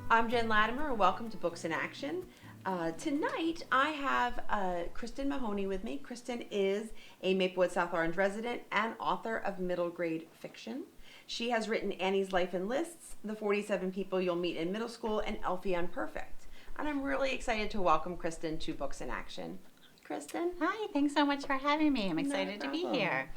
I'm Jen Latimer, and welcome to Books in Action. Tonight, I have Kristen Mahoney with me. Kristen is a Maplewood South Orange resident and author of middle grade fiction. She has written Annie's Life in Lists, The 47 People You'll Meet in Middle School, and Elfie Unperfect. And I'm really excited to welcome Kristen to Books in Action. Kristen? Hi, thanks so much for having me. I'm excited to be here.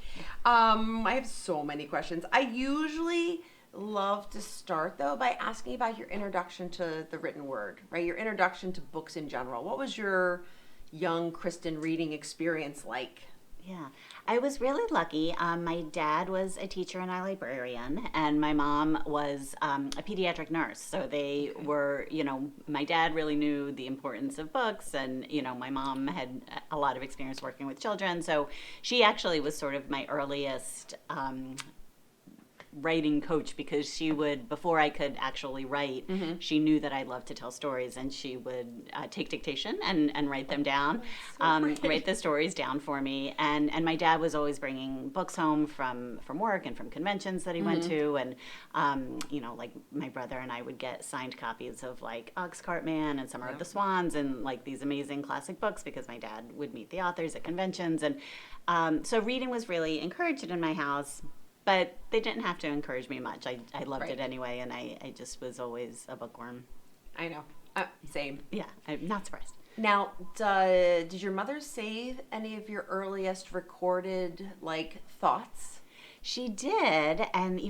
I have so many questions. I usually love to start though by asking about your introduction to the written word, right? Your introduction to books in general. What was your young Kristen reading experience like? Yeah, I was really lucky. My dad was a teacher and a librarian, and my mom was a pediatric nurse. So they were, my dad really knew the importance of books, and, my mom had a lot of experience working with children. So she actually was sort of my earliest writing coach, because she would, before I could actually write, she knew that I loved to tell stories, and she would take dictation and write them down, write the stories down for me. And my dad was always bringing books home from work and from conventions that he went to, and like my brother and I would get signed copies of like Oxcart Man and Summer of the Swans and like these amazing classic books, because my dad would meet the authors at conventions. And so reading was really encouraged in my house. But they didn't have to encourage me much. I loved it anyway, and I just was always a bookworm. I know. Same. Yeah, I'm not surprised. Now, did your mother save any of your earliest recorded, thoughts? She did, and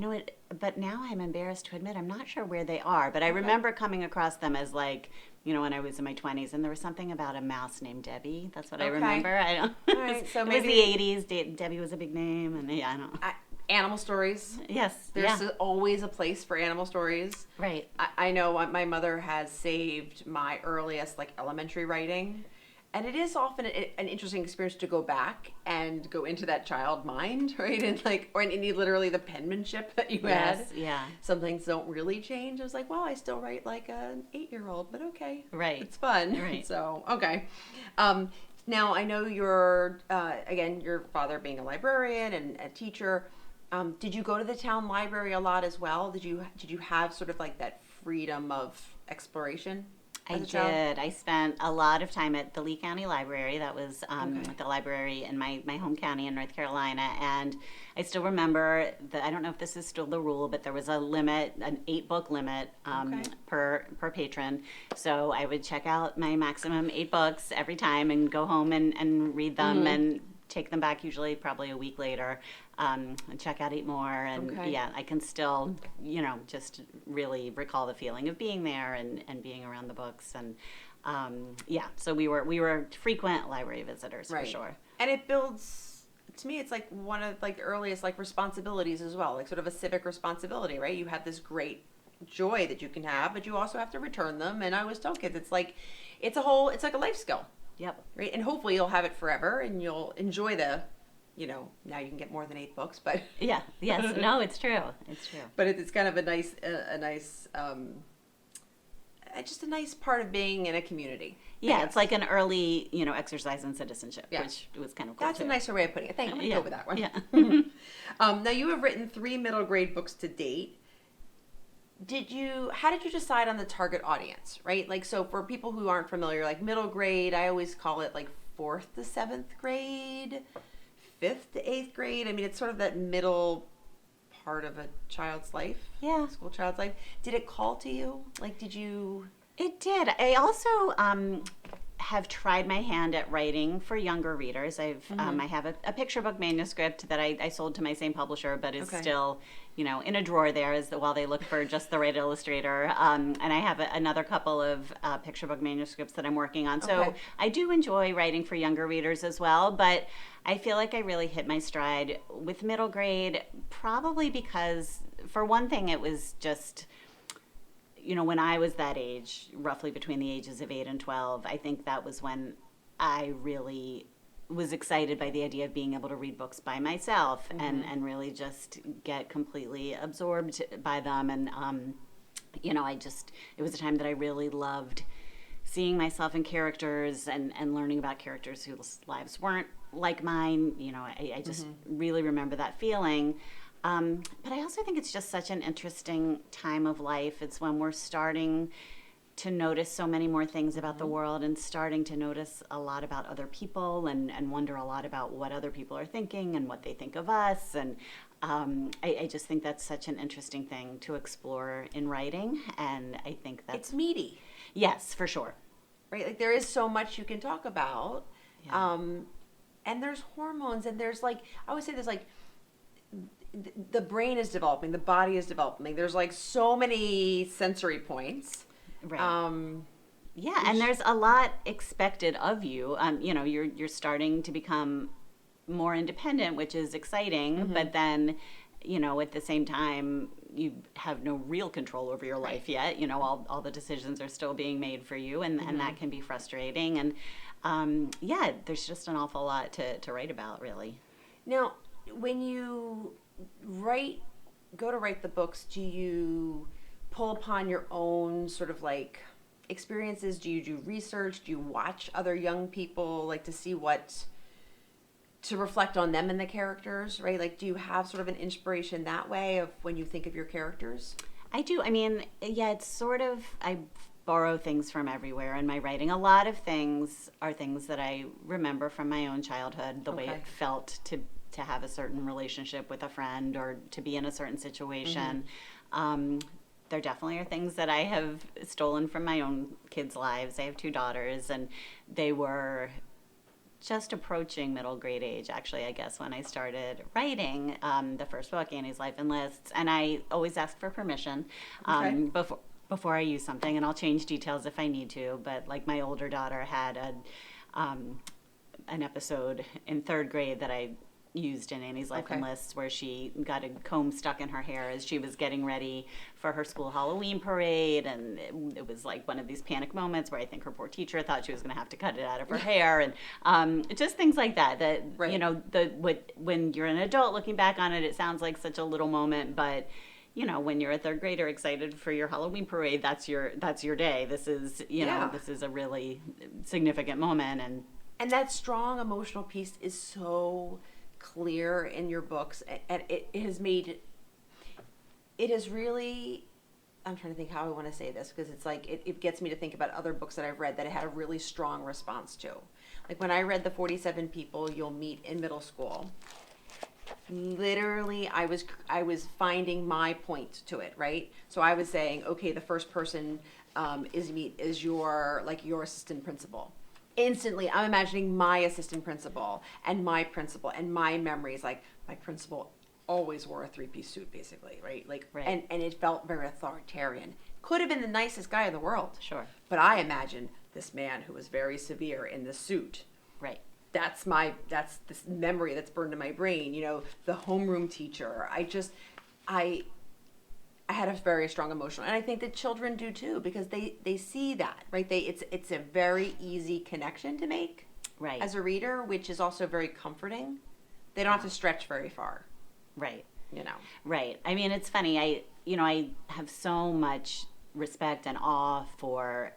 but now I'm embarrassed to admit I'm not sure where they are. But I remember coming across them as when I was in my 20s, and there was something about a mouse named Debbie. That's what I remember. I don't. All right, so it was the 80s. Debbie was a big name, and I don't know. Animal stories. Yes. There's always a place for animal stories. Right. I know my mother has saved my earliest elementary writing. And it is often an interesting experience to go back and go into that child mind, right? And literally the penmanship that you had. Yeah. Some things don't really change. I was like, well, I still write like an 8-year-old, but okay. Right. It's fun. Right. So, okay. Now I know your father being a librarian and a teacher. Did you go to the town library a lot as well? Did you have sort of that freedom of exploration? I did. I spent a lot of time at the Lee County Library. That was the library in my home county in North Carolina. And I still remember that, I don't know if this is still the rule, but there was a limit, an 8-book limit per patron. So I would check out my maximum 8 books every time and go home and read them and take them back, usually probably a week later, and check out 8 more. And I can still, just really recall the feeling of being there and being around the books. And so we were frequent library visitors for sure. And it builds, to me, it's one of the earliest responsibilities as well, sort of a civic responsibility, right? You have this great joy that you can have, but you also have to return them. And I always tell kids, it's like a life skill. Yep. Right. And hopefully you'll have it forever and you'll enjoy now you can get more than 8 books, but yeah. Yes. No, it's true. It's true. But it's kind of a nice, just a nice part of being in a community. Yeah. It's like an early, exercise in citizenship, which was kind of cool. That's a nicer way of putting it. Thank you. I'm going to go with that one. Yeah. Now you have written 3 middle grade books to date. How did you decide on the target audience, right? So for people who aren't familiar, middle grade, I always call it 4th to 7th grade, 5th to 8th grade. I mean, it's sort of that middle part of a child's life. Yeah. School child's life. Did it call to you? Did you? It did. I also have tried my hand at writing for younger readers. I have a picture book manuscript that I sold to my same publisher, but is still, in a drawer there while they look for just the right illustrator. And I have another couple of picture book manuscripts that I'm working on. So I do enjoy writing for younger readers as well, but I feel like I really hit my stride with middle grade, probably because, for one thing, it was just, when I was that age, roughly between the ages of 8 and 12, I think that was when I really was excited by the idea of being able to read books by myself and really just get completely absorbed by them. And, it was a time that I really loved seeing myself in characters and learning about characters whose lives weren't like mine. I just really remember that feeling. But I also think it's just such an interesting time of life. It's when we're starting to notice so many more things about the world and starting to notice a lot about other people and wonder a lot about what other people are thinking and what they think of us. And I just think that's such an interesting thing to explore in writing. And I think that's... It's meaty. Yes, for sure. Right? Like there is so much you can talk about. Yeah. And there's hormones and there's like, I always say there's like, the brain is developing, the body is developing. There's like so many sensory points. Right. Yeah, and there's a lot expected of you. You know, you're starting to become more independent, which is exciting, but then, you know, at the same time, you have no real control over your life yet. You know, all the decisions are still being made for you, and that can be frustrating. And yeah, there's just an awful lot to write about, really. Now, when you go to write the books, do you pull upon your own sort of like experiences? Do you do research? Do you watch other young people, like to see to reflect on them and the characters, right? Like, do you have sort of an inspiration that way of when you think of your characters? I do. I mean, yeah, it's sort of, I borrow things from everywhere in my writing. A lot of things are things that I remember from my own childhood, the way it felt to have a certain relationship with a friend or to be in a certain situation. There definitely are things that I have stolen from my own kids' lives. I have 2 daughters, and they were just approaching middle grade age, actually, I guess, when I started writing the first book, Annie's Life and Lists. And I always ask for permission before I use something, and I'll change details if I need to. But like my older daughter had an episode in 3rd grade that I used in Annie's Life and Lists where she got a comb stuck in her hair as she was getting ready for her school Halloween parade, and it was like one of these panic moments where I think her poor teacher thought she was going to have to cut it out of her hair, and just things like that you know, when you're an adult looking back on it, it sounds like such a little moment, but you know, when you're a 3rd grader excited for your Halloween parade, that's your day. This is, you know, this is a really significant moment, and that strong emotional piece is so clear in your books, and it has really, I'm trying to think how I want to say this, because it's like it gets me to think about other books that I've read that it had a really strong response to. Like when I read The 47 People You'll Meet in Middle School, literally I was finding my point to it, right? So I was saying, okay, the first person is your assistant principal. Instantly, I'm imagining my assistant principal and my principal and my memories. Like my principal always wore a 3-piece suit, basically, right? Like, and it felt very authoritarian. Could have been the nicest guy in the world, sure. But I imagined this man who was very severe in the suit. Right. That's this memory that's burned in my brain. You know, the homeroom teacher. I had a very strong emotional, and I think that children do too, because they see that, right? It's a very easy connection to make, right, as a reader, which is also very comforting. They don't have to stretch very far, right? You know, right. I mean, it's funny. I have so much respect and awe for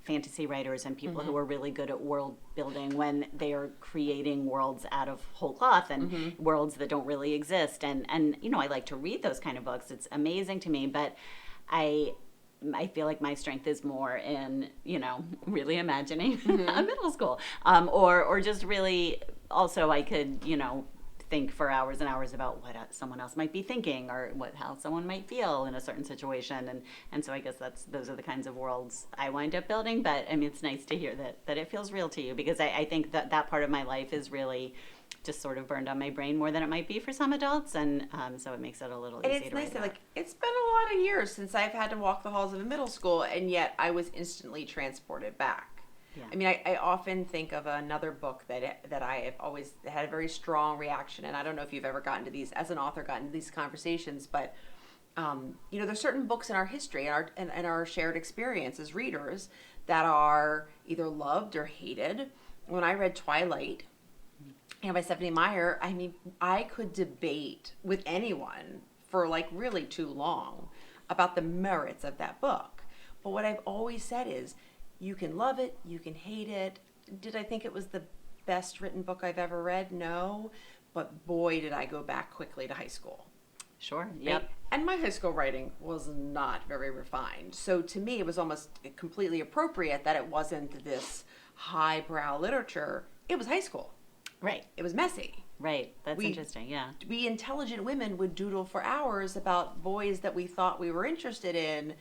fantasy writers and people who are really good at world building when they are creating worlds out of whole cloth and worlds that don't really exist. And you know, I like to read those kind of books. It's amazing to me, but I feel like my strength is more in, you know, really imagining a middle school, or just really also I could, you know, think for hours and hours about what someone else might be thinking or how someone might feel in a certain situation, and so I guess those are the kinds of worlds I wind up building. But I mean, it's nice to hear that it feels real to you, because I think that part of my life is really just sort of burned on my brain more than it might be for some adults, and so it makes it a little easy to write. And it's nice that it's been a lot of years since I've had to walk the halls of a middle school, and yet I was instantly transported back. Yeah. I mean, I often think of another book that I have always had a very strong reaction, and I don't know if you've ever gotten to these, as an author, gotten to these conversations, but you know, there's certain books in our history and our shared experience as readers that are either loved or hated. When I read Twilight, you know, by Stephanie Meyer, I mean, I could debate with anyone for like really too long about the merits of that book. But what I've always said is, you can love it, you can hate it. Did I think it was the best written book I've ever read? No. But boy, did I go back quickly to high school. Sure. Right? Yep. And my high school writing was not very refined. So to me, it was almost completely appropriate that it wasn't this highbrow literature. It was high school. Right. It was messy. Right. That's interesting. Yeah. We intelligent women would doodle for hours about boys that we thought we were interested in.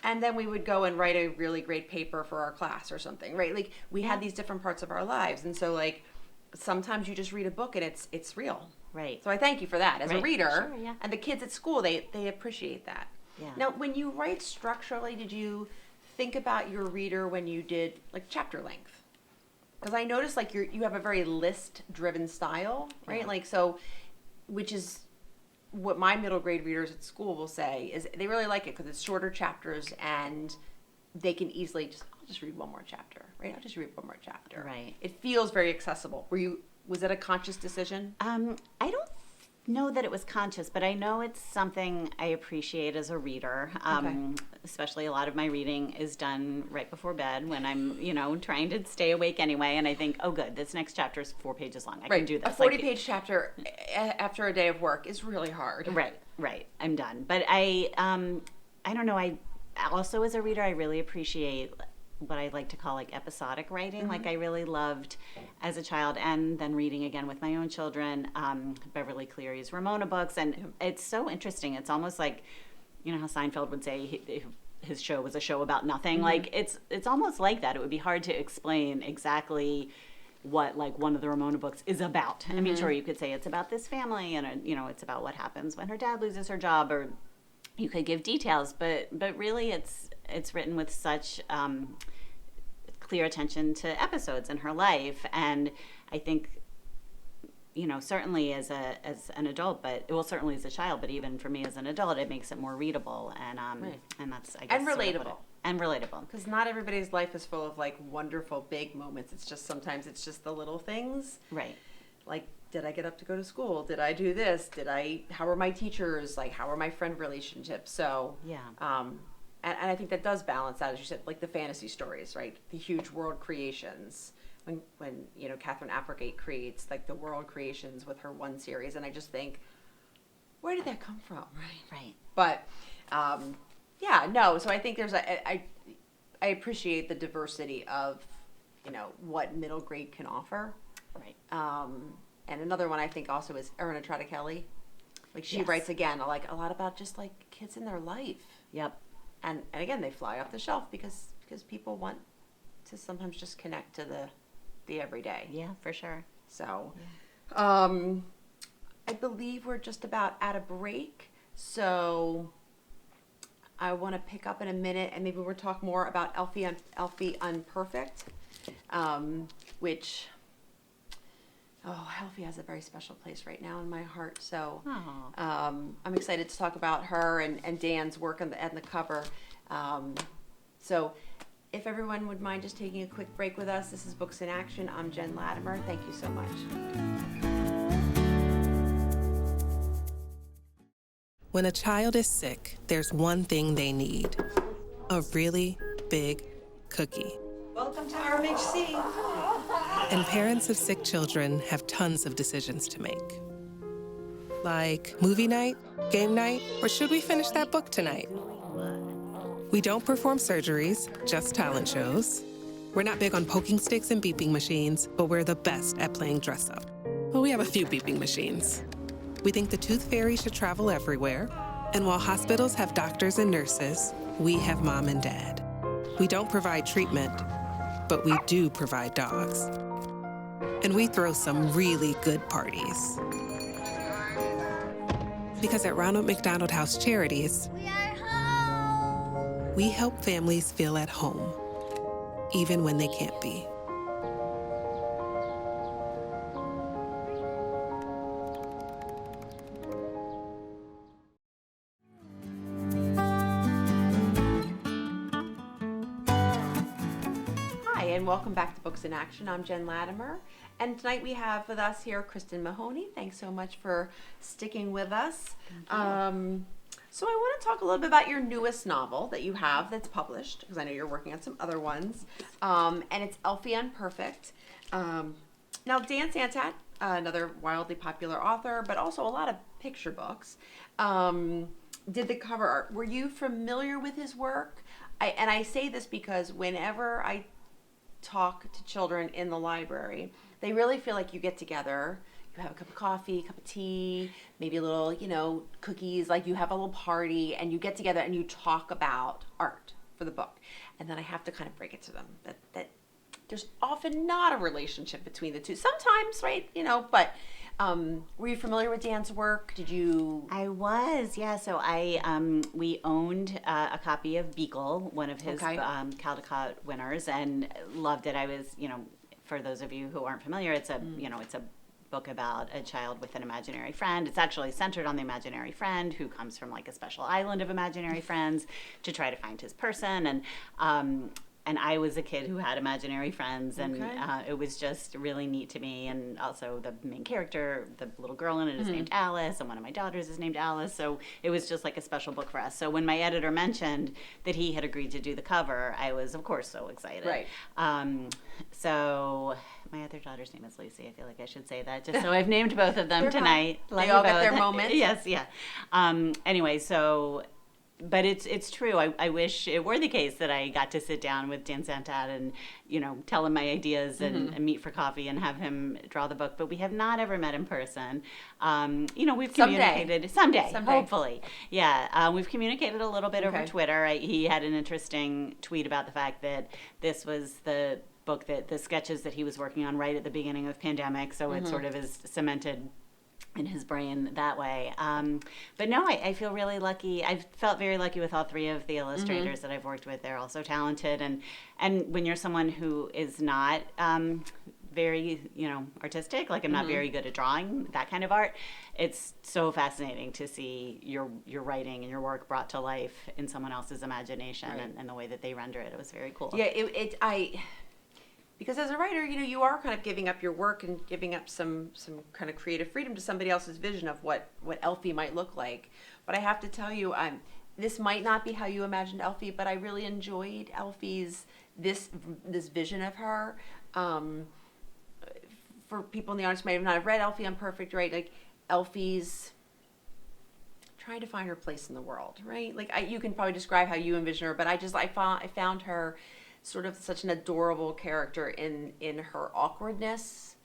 And then we would go and write a really great paper for our class or something, right? Like we had these different parts of our lives. And so like sometimes you just read a book and it's real. Right. So I thank you for that as a reader. Sure, yeah. And the kids at school, they appreciate that. Yeah. Now, when you write structurally, did you think about your reader when you did like chapter length? Because I noticed like you have a very list driven style, right? Yeah. Like so, which is what my middle grade readers at school will say is they really like it because it's shorter chapters and they can easily I'll just read one more chapter, right? I'll just read one more chapter. Right. It feels very accessible. Was it a conscious decision? I don't know that it was conscious, but I know it's something I appreciate as a reader. Especially a lot of my reading is done right before bed when I'm, trying to stay awake anyway. And I think, oh, good, this next chapter is 4 pages long. I can do this. A 40-page chapter after a day of work is really hard. Right. I'm done. But I don't know. I also, as a reader, I really appreciate what I like to call like episodic writing. Like I really loved as a child and then reading again with my own children, Beverly Cleary's Ramona books. And it's so interesting. It's almost like, how Seinfeld would say his show was a show about nothing. Like it's almost like that. It would be hard to explain exactly what like one of the Ramona books is about. I mean, sure, you could say it's about this family and, it's about what happens when her dad loses her job, or you could give details, but really it's written with such clear attention to episodes in her life. And I think, certainly as an adult, certainly as a child, but even for me as an adult, it makes it more readable. And and that's, I guess, and relatable. And relatable. Because not everybody's life is full of like wonderful big moments. It's just sometimes it's just the little things. Right. Like, did I get up to go to school? Did I do this? How were my teachers? Like, how were my friend relationships? So, yeah. And I think that does balance out, as you said, like the fantasy stories, right? The huge world creations. When Catherine Applegate creates like the world creations with her one series, and I just think, where did that come from, Right. But, so I think I appreciate the diversity of, what middle grade can offer. Right. And another one I think also is Erna Trotta Kelly. Like she writes again, like a lot about just like kids in their life. Yep. And again, they fly off the shelf because people want to sometimes just connect to the everyday. Yeah, for sure. So, I believe we're just about at a break. So I want to pick up in a minute and maybe we'll talk more about Elfie Unperfect, which, Elfie has a very special place right now in my heart. So I'm excited to talk about her and Dan's work on the cover. So if everyone would mind just taking a quick break with us, this is Books in Action. I'm Jen Latimer. Thank you so much. When a child is sick, there's one thing they need: a really big cookie. Welcome to RMHC. And parents of sick children have tons of decisions to make. Like movie night, game night, or should we finish that book tonight? We don't perform surgeries, just talent shows. We're not big on poking sticks and beeping machines, but we're the best at playing dress up. Well, we have a few beeping machines. We think the tooth fairy should travel everywhere. And while hospitals have doctors and nurses, we have mom and dad. We don't provide treatment, but we do provide dogs. And we throw some really good parties. Because at Ronald McDonald House Charities, we help families feel at home, even when they can't be. Hi, and welcome back to Books in Action. I'm Jen Latimer. And tonight we have with us here Kristen Mahoney. Thanks so much for sticking with us. So I want to talk a little bit about your newest novel that you have that's published, because I know you're working on some other ones. And it's Elfie Unperfect. Now, Dan Santat, another wildly popular author, but also a lot of picture books, did the cover art. Were you familiar with his work? I say this because whenever I talk to children in the library, they really feel like you get together, you have a cup of coffee, a cup of tea, maybe a little, cookies, like you have a little party and you get together and you talk about art for the book. And then I have to kind of break it to them that there's often not a relationship between the two. Sometimes, right? But were you familiar with Dan's work? Did you? I was, yeah. So we owned a copy of Beagle, one of his Caldecott winners, and loved it. I was, for those of you who aren't familiar, it's a book about a child with an imaginary friend. It's actually centered on the imaginary friend who comes from like a special island of imaginary friends to try to find his person. And I was a kid who had imaginary friends, and it was just really neat to me. And also the main character, the little girl in it, is named Alice, and one of my daughters is named Alice. So it was just like a special book for us. So when my editor mentioned that he had agreed to do the cover, I was, of course, so excited. Right. So my other daughter's name is Lucy. I feel like I should say that, just so I've named both of them tonight. They all get their moments. Yes, yeah. Anyway, so... But it's true. I wish it were the case that I got to sit down with Dan Santat and, tell him my ideas and meet for coffee and have him draw the book. But we have not ever met in person. We've communicated someday, hopefully. Yeah. We've communicated a little bit over Twitter. He had an interesting tweet about the fact that this was the book the sketches that he was working on right at the beginning of the pandemic. So it sort of is cemented in his brain that way. But no, I feel really lucky. I've felt very lucky with all three of the illustrators that I've worked with. They're all so talented. And when you're someone who is not very, artistic, like I'm not very good at drawing that kind of art, it's so fascinating to see your writing and your work brought to life in someone else's imagination and the way that they render it. It was very cool. Yeah, because as a writer, you are kind of giving up your work and giving up some kind of creative freedom to somebody else's vision of what Elfie might look like. But I have to tell you, this might not be how you imagined Elfie, but I really enjoyed Elfie's this vision of her. For people in the audience who might have not have read Elfie Unperfect, right? Like Elfie's trying to find her place in the world, right? Like you can probably describe how you envision her, but I found her sort of such an adorable character in her awkwardness,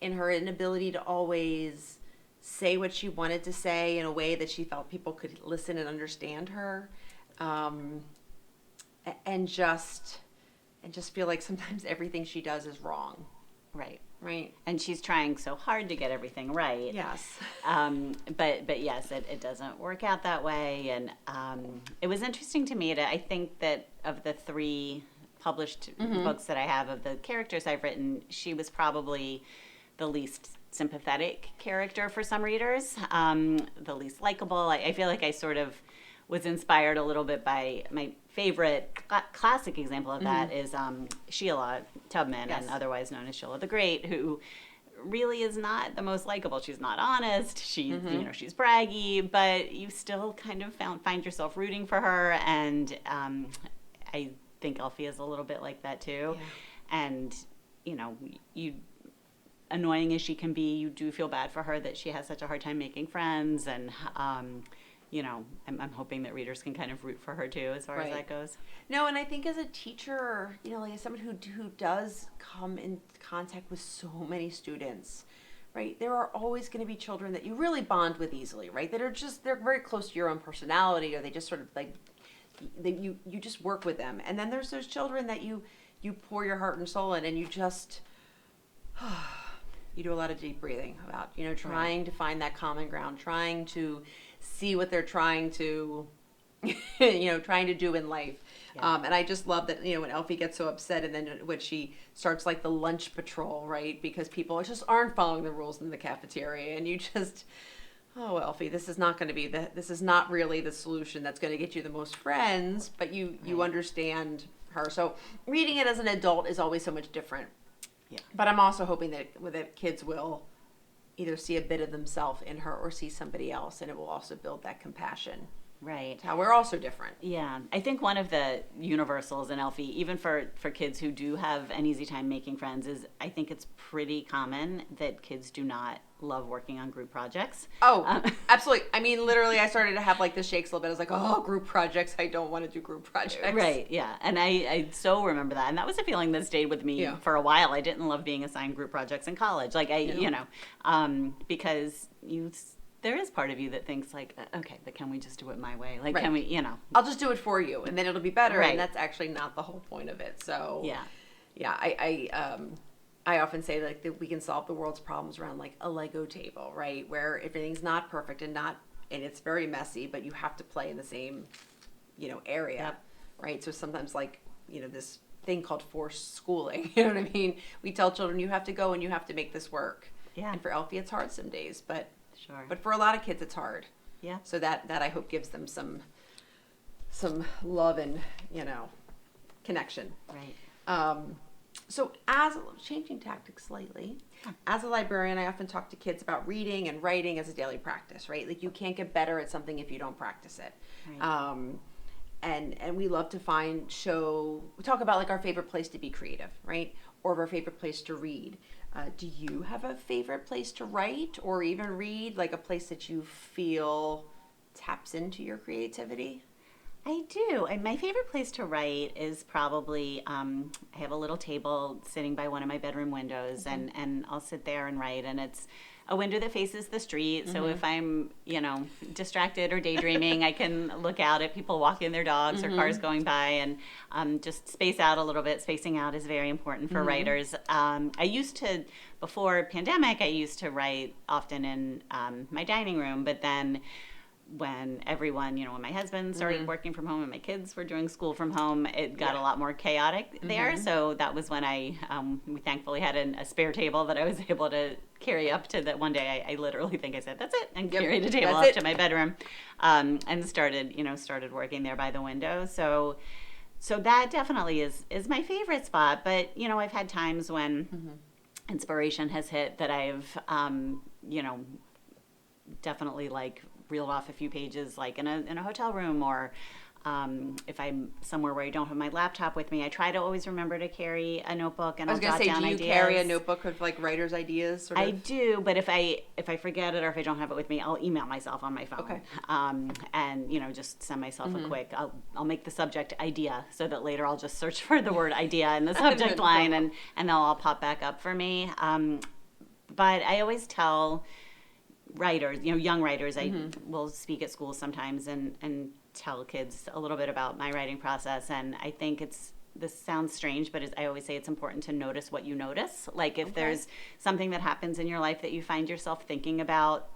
in her inability to always say what she wanted to say in a way that she felt people could listen and understand her, and just feel like sometimes everything she does is wrong. Right. And she's trying so hard to get everything right. Yes. But yes, it doesn't work out that way. And it was interesting to me I think that of the three published books that I have of the characters I've written, she was probably the least sympathetic character for some readers, the least likable. I feel like I sort of was inspired a little bit by my favorite classic example of that is Sheila Tubman, and otherwise known as Sheila the Great, who really is not the most likable. She's not honest. She's she's braggy, but you still kind of find yourself rooting for her. And I think Elfie is a little bit like that too. Yeah. And you annoying as she can be, you do feel bad for her that she has such a hard time making friends. And I'm hoping that readers can kind of root for her too, as far as that goes. No, and I think as a teacher, like as someone who does come in contact with so many students, right? There are always going to be children that you really bond with easily, right? That are they're very close to your own personality, or they just sort of like you just work with them. And then there's those children that you pour your heart and soul in, and you just you do a lot of deep breathing about trying to find that common ground, trying to see what they're trying to trying to do in life. And I just love that when Elfie gets so upset, and then when she starts like the lunch patrol, right? Because people just aren't following the rules in the cafeteria, and you just, oh, Elfie, this is not going to be this is not really the solution that's going to get you the most friends, but you understand her. So reading it as an adult is always so much different. Yeah. But I'm also hoping that kids will either see a bit of themselves in her or see somebody else, and it will also build that compassion Right. How we're also different. Yeah, I think one of the universals in Elfie, even for kids who do have an easy time making friends, is I think it's pretty common that kids do not love working on group projects. Oh, absolutely. I mean, literally, I started to have like the shakes a little bit. I was like, oh, group projects. I don't want to do group projects. Right, yeah. And I so remember that. And that was a feeling that stayed with me for a while. I didn't love being assigned group projects in college. Like, because there is part of you that thinks like, okay, but can we just do it my way? Like, can we, I'll just do it for you and then it'll be better. Right. And that's actually not the whole point of it. So yeah, I often say like that we can solve the world's problems around like a Lego table, right? Where everything's not perfect and it's very messy, but you have to play in the same, area, right? So sometimes like, this thing called forced schooling, you know what I mean? We tell children you have to go and you have to make this work. Yeah. And for Elfie, it's hard some days, but sure. But for a lot of kids, it's hard. Yeah. So that I hope gives them some love and connection. Right. So changing tactics slightly, as a librarian, I often talk to kids about reading and writing as a daily practice, right? Like you can't get better at something if you don't practice it. Right. And we love to we talk about like our favorite place to be creative, right? Or our favorite place to read. Do you have a favorite place to write or even read, like a place that you feel taps into your creativity? I do. And my favorite place to write is probably, I have a little table sitting by one of my bedroom windows, and I'll sit there and write. And it's a window that faces the street. So if I'm, distracted or daydreaming, I can look out at people walking their dogs or cars going by and just space out a little bit. Spacing out is very important for writers. I used to, before pandemic, I used to write often in my dining room, but then when everyone, when my husband started working from home and my kids were doing school from home, it got a lot more chaotic there. So that was when we thankfully had a spare table that I was able to carry up to that one day. I literally think I said, that's it, and carried a table up to my bedroom and started working there by the window. So that definitely is my favorite spot. But, I've had times when inspiration has hit that I've, definitely like reeled off a few pages like in a hotel room, or if I'm somewhere where I don't have my laptop with me, I try to always remember to carry a notebook and I'll jot down ideas. Do you carry a notebook with like writer's ideas? I do, but if I forget it or if I don't have it with me, I'll email myself on my phone. Okay. And just send myself a quick. I'll make the subject idea so that later I'll just search for the word idea in the subject line and they'll all pop back up for me. But I always tell writers, young writers, I will speak at schools sometimes and tell kids a little bit about my writing process. And I think this sounds strange, but I always say it's important to notice what you notice. Like if there's something that happens in your life that you find yourself thinking about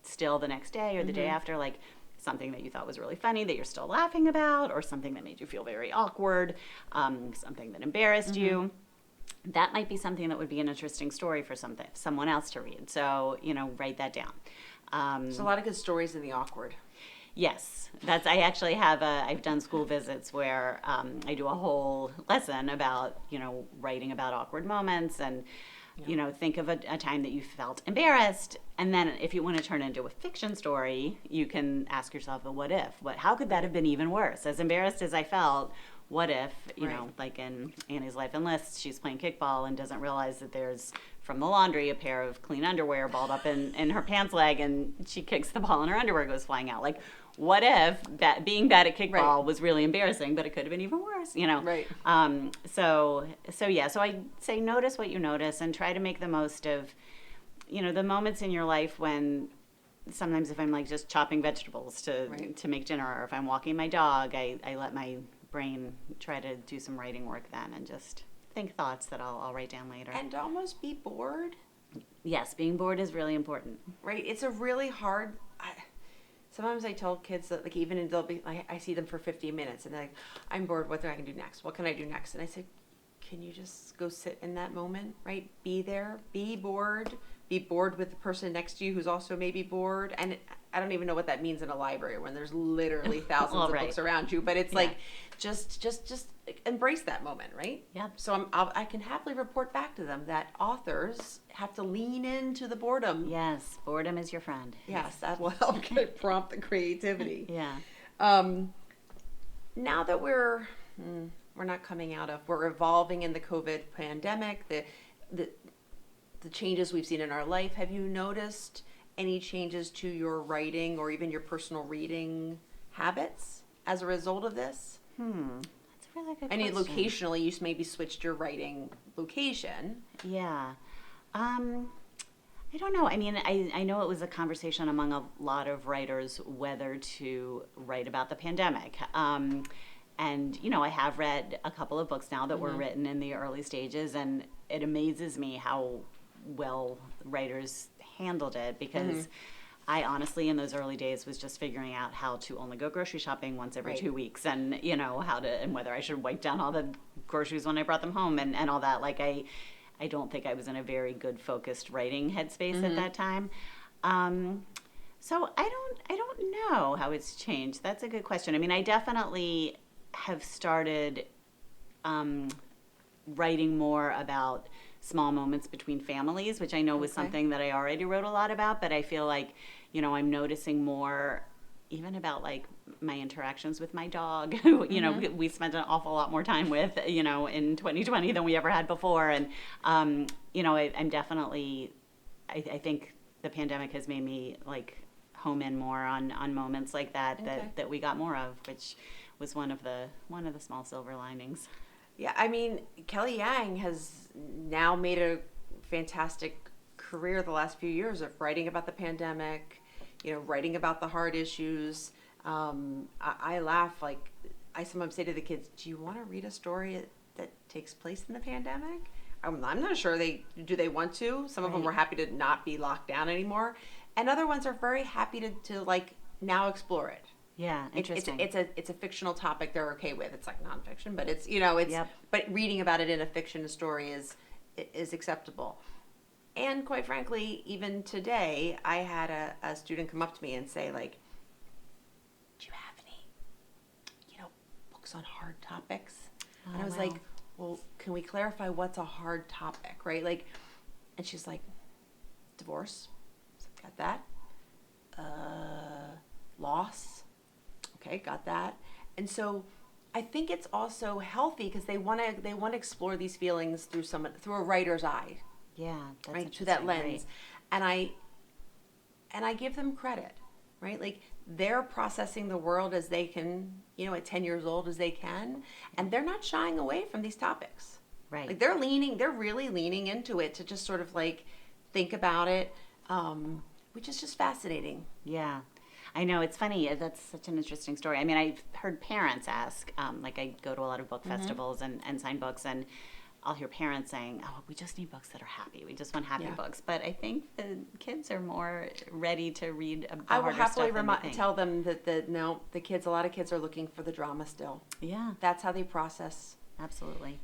still the next day or the day after, like something that you thought was really funny that you're still laughing about, or something that made you feel very awkward, something that embarrassed you, that might be something that would be an interesting story for someone else to read. So, write that down. There's a lot of good stories in the awkward. Yes, I actually I've done school visits where I do a whole lesson about, writing about awkward moments and, think of a time that you felt embarrassed. And then if you want to turn it into a fiction story, you can ask yourself, what if? How could that have been even worse? As embarrassed as I felt, what if, like in Annie's Life Enlists, she's playing kickball and doesn't realize that there's, from the laundry, a pair of clean underwear balled up in her pants leg, and she kicks the ball and her underwear goes flying out. Like, what if being bad at kickball was really embarrassing, but it could have been even worse, Right. So I say notice what you notice and try to make the most of, the moments in your life when sometimes if I'm like just chopping vegetables to make dinner, or if I'm walking my dog, I let my brain try to do some writing work then and just think thoughts that I'll write down later. And almost be bored. Yes, being bored is really important. Right. It's a really hard. Sometimes I tell kids that like even they'll be like I see them for 15 minutes and they're like, I'm bored. What do I can do next? What can I do next? And I say, can you just go sit in that moment? Right. Be there. Be bored. Be bored with the person next to you who's also maybe bored. And I don't even know what that means in a library when there's literally thousands of books around you. But it's like, just embrace that moment, right? Yeah. So I can happily report back to them that authors have to lean into the boredom. Yes, boredom is your friend. Yes, that will help prompt the creativity. Yeah. Now that we're not coming out of, we're evolving in the COVID pandemic, the changes we've seen in our life, have you noticed any changes to your writing or even your personal reading habits as a result of this? That's a really good I mean, question. locationally, you maybe switched your writing location. Yeah. I don't know. I mean, I know it was a conversation among a lot of writers whether to write about the pandemic. And, you know, I have read a couple of books now that were written in the early stages, and it amazes me how well writers handled it, because I honestly, in those early days, was just figuring out how to only go grocery shopping once every 2 weeks, and, you know, and whether I should wipe down all the groceries when I brought them home and all that. Like, I don't think I was in a very good focused writing headspace at that time. So I don't know how it's changed. That's a good question. I mean, I definitely have started writing more about small moments between families, which I know was something that I already wrote a lot about, but I feel like, you know, I'm noticing more even about like my interactions with my dog, who, you know, we spent an awful lot more time with, you know, in 2020 than we ever had before. And, you know, I'm definitely, I think the pandemic has made me like home in more on moments like that, that we got more of, which was one of the small silver linings. Yeah, I mean, Kelly Yang has now made a fantastic career the last few years of writing about the pandemic, you know, writing about the hard issues. I laugh, like, I sometimes say to the kids, do you want to read a story that takes place in the pandemic? I'm not sure they want to. Some of them were happy to not be locked down anymore. And other ones are very happy to like now explore it. Yeah, interesting. It's a fictional topic they're okay with. It's like nonfiction, but it's, you know, it's but reading about it in a fiction story is acceptable. And quite frankly, even today, I had a student come up to me and say, like, do you have any, you know, books on hard topics? And I was like, well, can we clarify what's a hard topic, right? Like, and she's like, divorce. So got that. Loss. Okay, got that. And so I think it's also healthy because they want to explore these feelings through a writer's eye. Yeah, that's right, through that lens. Right. And I give them credit, right? Like, they're processing the world as they can, you know, at 10 years old as they can, and they're not shying away from these topics. Right. Like, they're really leaning into it to just sort of like think about it, which is just fascinating. Yeah. I know, it's funny. That's such an interesting story. I mean, I've heard parents ask, like I go to a lot of book festivals and sign books, and I'll hear parents saying, oh, we just need books that are happy. We just want happy books. But I think the kids are more ready to read the I will harder happily stuff than tell them that a lot of kids are looking for the drama still. Yeah. That's how they process. Absolutely.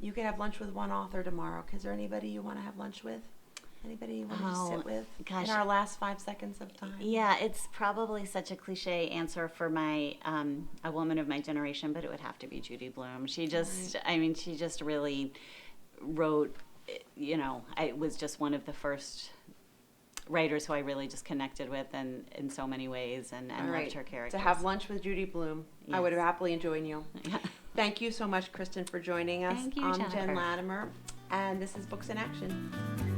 You could have lunch with one author tomorrow. Is there anybody you want to have lunch with? Anybody you want to just sit with? Gosh. In our last 5 seconds of time. Yeah, it's probably such a cliche answer for my a woman of my generation, but it would have to be Judy Blume. She just, I mean, she just really wrote, you know, I was just one of the first writers who I really just connected with in so many ways, and loved her characters. To have lunch with Judy Blume. Yes. I would have happily joined you. Thank you so much, Kristen, for joining us. Thank you, I'm Jennifer. Jen Latimer, and this is Books in Action.